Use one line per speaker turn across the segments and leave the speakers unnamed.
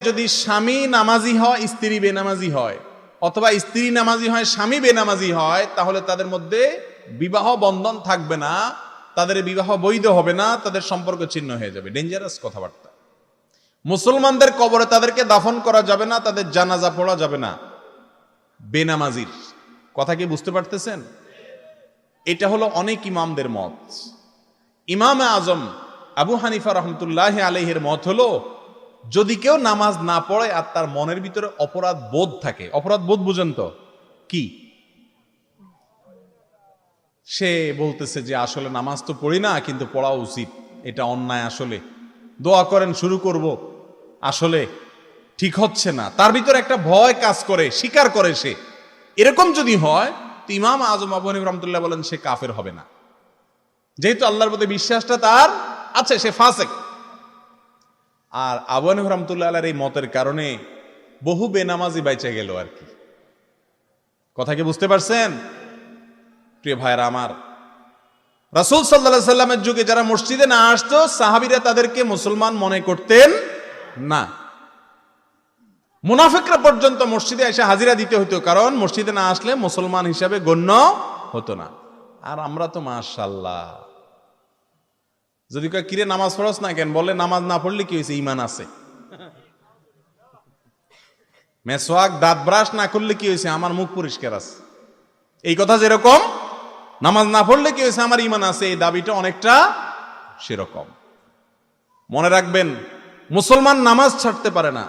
যদি স্বামী নামাজি হয় স্ত্রী বেনামাজি হয়, অথবা স্ত্রী নামাজি হয় স্বামী বেনামাজি হয়, তাহলে তাদের মধ্যে বিবাহ বন্ধন থাকবে না, তাদের বিবাহ বৈধ হবে না, তাদের সম্পর্ক ছিন্ন হয়ে যাবে। ডেঞ্জারাস কথাবার্তা। মুসলমানদের কবরে তাদেরকে দাফন করা যাবে না, তাদের জানাজা পড়া যাবে না বেনামাজির। কথা কি বুঝতে পারতেছেন? এটা হলো অনেক ইমামদের মত। ইমাম আজম আবু হানিফা রহমতুল্লাহ আলাইহির মত হলো, যদি কেউ নামাজ না পড়ে আর তার মনের ভিতরে অপরাধ বোধ থাকে, অপরাধ বোধ বুঝেন তো কি? সে বলতেছে যে আসলে নামাজ তো পড়ি না, কিন্তু পড়া উচিত, এটা অন্যায়, আসলে দোয়া করেন শুরু করব, আসলে ঠিক হচ্ছে না, তার ভিতরে একটা ভয় কাজ করে, স্বীকার করে সে, এরকম যদি হয় তো ইমাম আজম আবু হানিফা রহমতুল্লাহ বলেন সে কাফের হবে না, যেহেতু আল্লাহর প্রতি বিশ্বাসটা তার আছে, সে ফাসেক। আর আবু হানিফা রহমতুল্লাহ আলাইহির এই মতের কারণে বহু বেনামাজি বাইচে গেল আর কি। কথা কি বুঝতে পারছেন? প্রিয় ভাইরা আমার, রাসূল সাল্লাল্লাহু আলাইহি সাল্লামের যুগে যারা মসজিদে না আসতো, সাহাবীরা তাদেরকে মুসলমান মনে করতেন না। মুনাফিকরা পর্যন্ত মসজিদে এসে হাজিরা দিতে হতো, কারণ মসজিদে না আসলে মুসলমান হিসাবে গণ্য হতো না। আর আমরা তো মাশাআল্লাহ, যদি কিরে নামাজ পড়ছ না কেন, বলে নামাজ না পড়লে কি হয়েছে, ঈমান আছে। মেসওয়াক দাঁত ব্রাশ না করলে কি হয়েছে, আমার মুখ পরিষ্কার আছে। এই কথা যেরকম নামাজ না পড়লে কি হয়েছে, আমার ঈমান আছে, এই দাবিটা অনেকটা সেরকম। মনে রাখবেন, মুসলমান নামাজ ছাড়তে পারে না।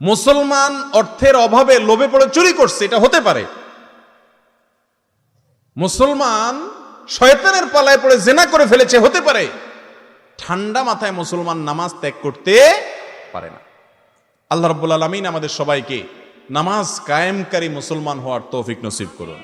মুসলমান অর্থের অভাবে লোভে পড়ে চুরি করছে, এটা হতে পারে। মুসলমান শয়তানের পালায় পড়ে জিনা করে ফেলেছে, হতে পারে। ঠান্ডা মাথায় মুসলমান নামাজ ত্যাগ করতে পারে না। আল্লাহ রাব্বুল আলামিন আমাদের সবাইকে নামাজ কায়েমকারী মুসলমান হওয়ার তৌফিক নসিব করুন।